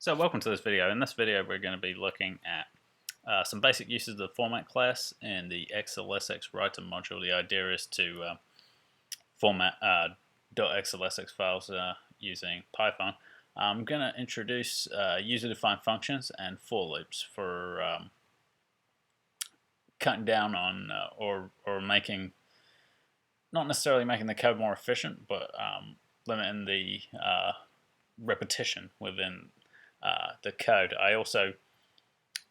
So welcome to this video. In this video we're going to be looking at some basic uses of the format class in the xlsxwriter module. The idea is to format .xlsx files using Python. I'm going to introduce user-defined functions and for loops for cutting down on or making, not necessarily making the code more efficient, but limiting the repetition within the code. I also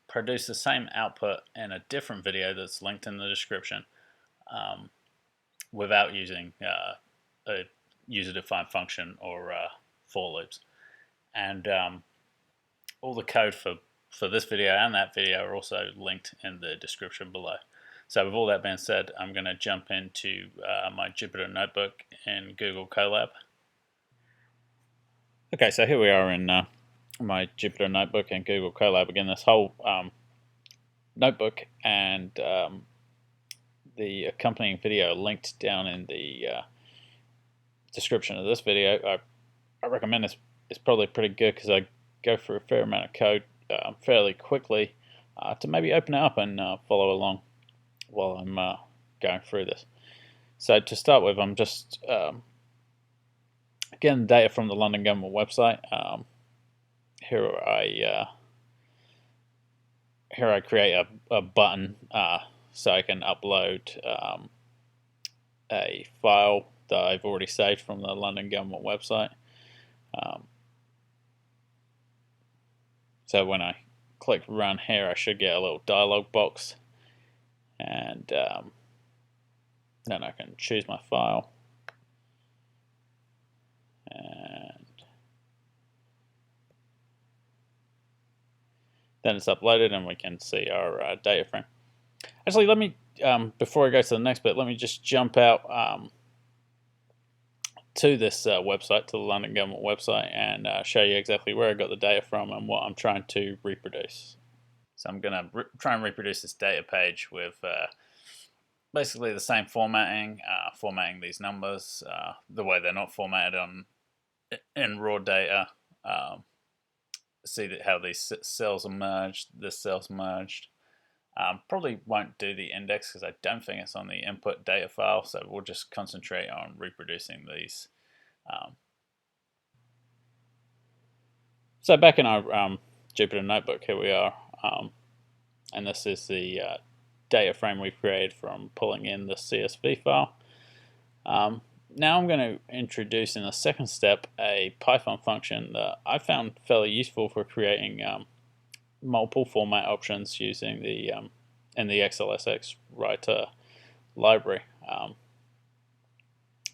produce the same output in a different video that's linked in the description without using a user-defined function or for loops. And all the code for this video and that video are also linked in the description below. So with all that being said, I'm going to jump into my Jupyter notebook in Google Colab. Okay, so here we are in my Jupyter notebook and Google Colab. Again, this whole notebook and the accompanying video linked down in the description of this video. I recommend this. It's probably pretty good because I go through a fair amount of code fairly quickly to maybe open it up and follow along while I'm going through this. So to start with, I'm just getting data from the London government website. Here I create a button so I can upload a file that I've already saved from the London government website. So when I click run here, I should get a little dialog box, and then I can choose my file. And then it's uploaded and we can see our data frame. Actually, let me, before I go to the next bit, let me just jump out to this website, to the London government website, and show you exactly where I got the data from and what I'm trying to reproduce. So I'm going to try and reproduce this data page with basically the same formatting, formatting these numbers the way they're not formatted in raw data. See that how these cells are merged, this cell's merged. Probably won't do the index because I don't think it's on the input data file, so we'll just concentrate on reproducing these. So back in our Jupyter notebook, here we are, and this is the data frame we've created from pulling in the CSV file. Now I'm going to introduce in the second step a Python function that I found fairly useful for creating multiple format options using the in the xlsxwriter library.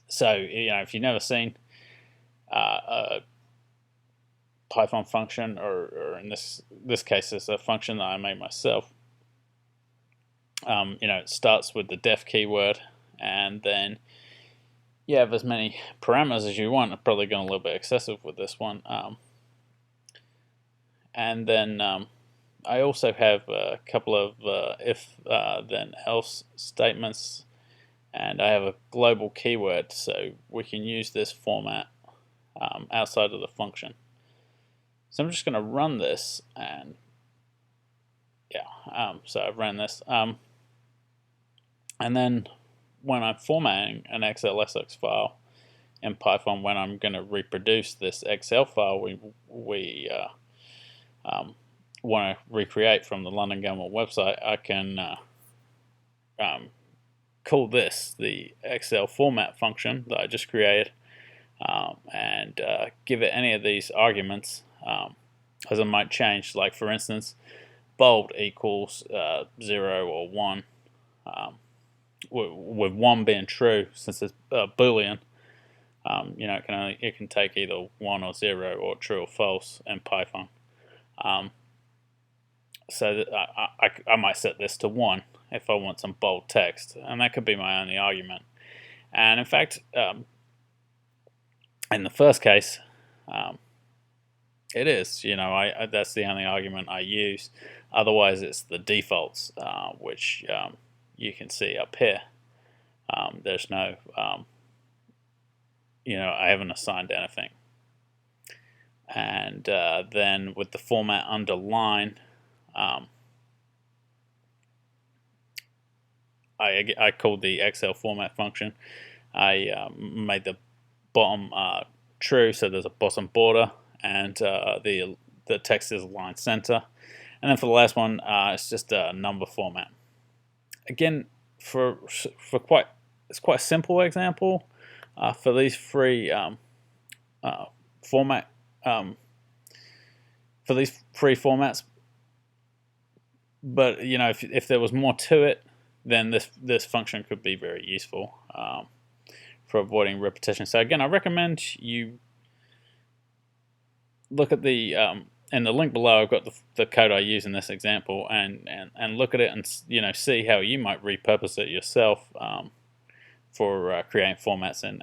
So if you've never seen a Python function, or in this case it's a function that I made myself, it starts with the def keyword, and then you have as many parameters as you want. I'm probably going a little bit excessive with this one. And then I also have a couple of if then else statements, and I have a global keyword, so we can use this format outside of the function. So I'm just going to run this, and so I've ran this, and then when I'm formatting an xlsx file in Python, when I'm going to reproduce this Excel file we want to recreate from the London government website, I can call this the Excel format function that I just created, and give it any of these arguments, as I might change, like for instance bold equals 0 or 1, with 1 being true, since it's Boolean. It can take either 1 or 0 or true or false in Python. So I might set this to 1 if I want some bold text, and that could be my only argument. And in fact, in the first case, it is. That's the only argument I use. Otherwise, it's the defaults, which you can see up here. There's no, I haven't assigned anything. and then with the format underline, I called the XL format function. I made the bottom true, so there's a bottom border, and the text is line center. And then for the last one, it's just a number format. Again, it's quite a simple example for these three formats. But you know, if there was more to it, then this function could be very useful for avoiding repetition. So again, I recommend you look at the in the link below. I've got the code I use in this example, and look at it and see how you might repurpose it yourself for creating formats in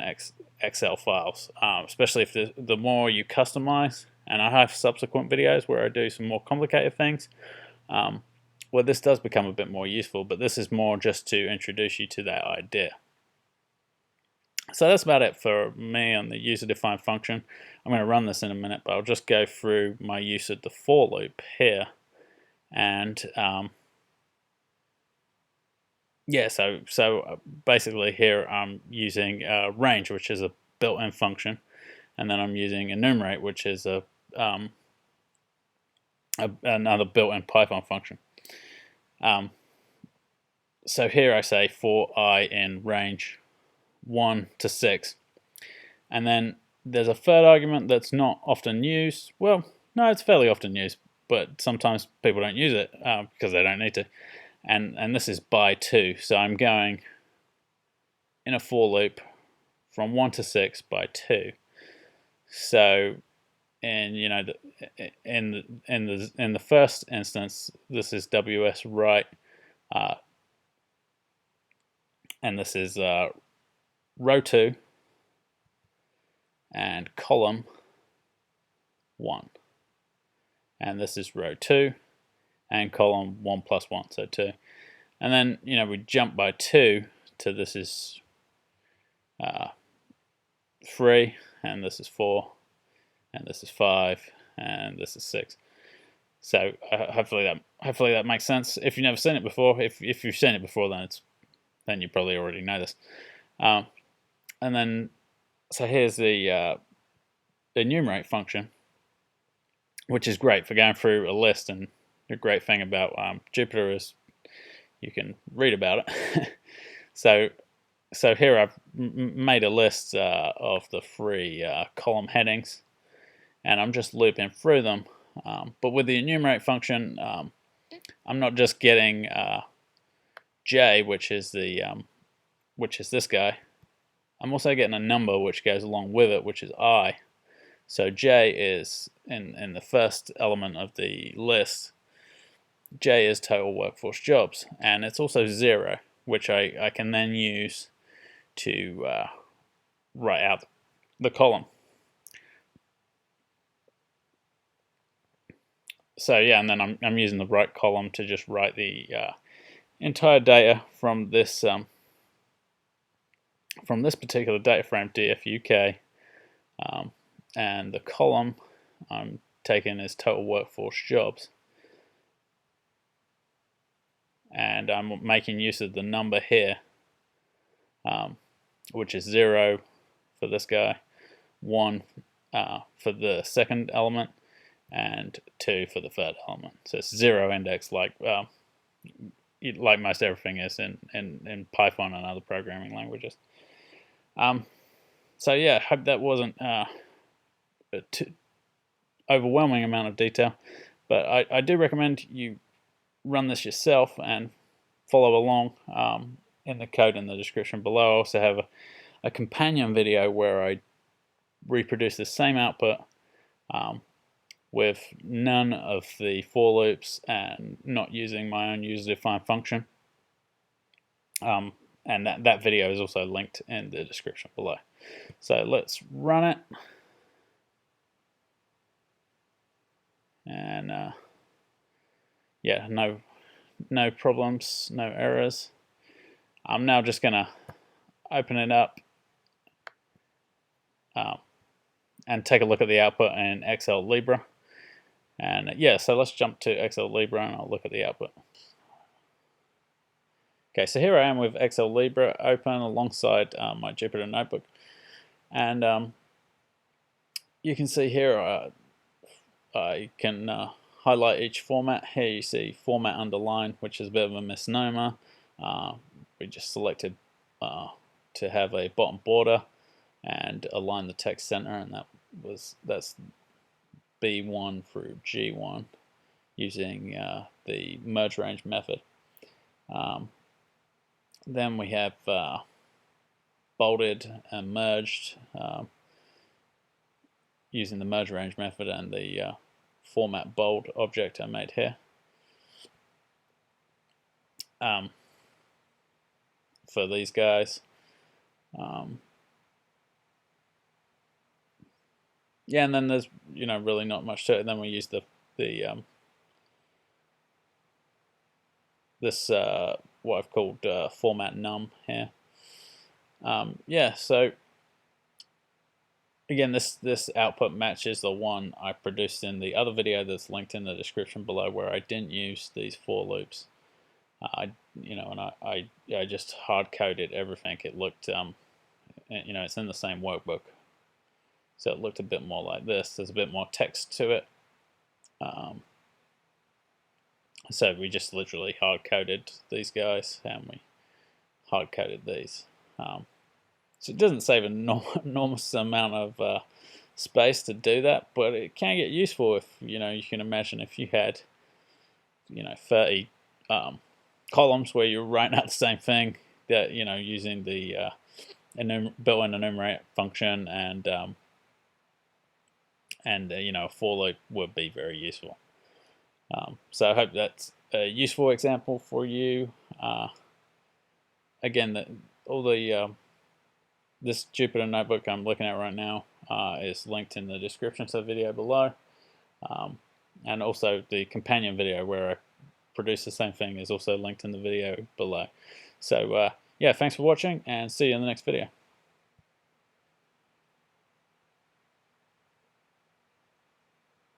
Excel files. Especially if the more you customize, and I have subsequent videos where I do some more complicated things. Well, this does become a bit more useful, but this is more just to introduce you to that idea. So that's about it for me on the user-defined function. I'm going to run this in a minute, but I'll just go through my use of the for loop here. And yeah, so basically here I'm using range, which is a built-in function, and then I'm using enumerate, which is another built-in Python function. So here I say for I in range 1 to 6, and then there's a third argument that's not often used. Well, no, it's fairly often used, but sometimes people don't use it because they don't need to. And this is by 2, so I'm going in a for loop from 1 to 6 by 2. So, and in the first instance, this is WS and this is row 2 and column 1, and this is row 2 and column 1 plus 1, so 2. And then we jump by 2 to this is 3, and this is 4, and this is 5, and this is 6. So hopefully that makes sense. If you've never seen it before, if you've seen it before, then you probably already know this. And then so here's the enumerate function, which is great for going through a list. And the great thing about Jupyter is you can read about it. So here I've made a list of the 3 column headings, and I'm just looping through them. But with the enumerate function, I'm not just getting J, which is this guy. I'm also getting a number which goes along with it, which is I. So J is in the first element of the list. J is total workforce jobs, and it's also 0, which I can then use to write out the column. So yeah, and then I'm using the right column to just write the entire data from this particular data frame, DFUK, and the column I'm taking is total workforce jobs, and I'm making use of the number here, which is 0 for this guy, 1 for the second element, and 2 for the third element. So it's 0 index, like most everything is in Python and other programming languages. So yeah, hope that wasn't a too overwhelming amount of detail, but I do recommend you run this yourself and follow along in the code in the description below. I also have a companion video where I reproduce the same output with none of the for loops and not using my own user-defined function. And that video is also linked in the description below. So let's run it. And yeah, no problems, no errors. I'm now just gonna open it up and take a look at the output in xlsxwriter. And yeah, so let's jump to xlsxwriter and I'll look at the output. Okay, so here I am with xlsxwriter open alongside my Jupyter notebook, and you can see here I can highlight each format. Here you see format underline, which is a bit of a misnomer. We just selected to have a bottom border and align the text center, and that's B1 through G1 using the merge range method. Then we have bolded and merged using the merge range method and the format bold object I made here. For these guys. Yeah, and then there's really not much to it. Then we use this what I've called format num here. Yeah, so again, this output matches the one I produced in the other video that's linked in the description below, where I didn't use these for loops. And I just hard coded everything. It looked it's in the same workbook, so it looked a bit more like this. There's a bit more text to it. So we just literally hard coded these guys, and we hard coded these. So it doesn't save an enormous amount of space to do that, but it can get useful if you can imagine if you had 30 columns where you're writing out the same thing, that using the built-in enumerate function and a for loop would be very useful. So I hope that's a useful example for you. Again, this Jupyter notebook I'm looking at right now is linked in the description to the video below, and also the companion video where I produce the same thing is also linked in the video below. So yeah, thanks for watching, and see you in the next video.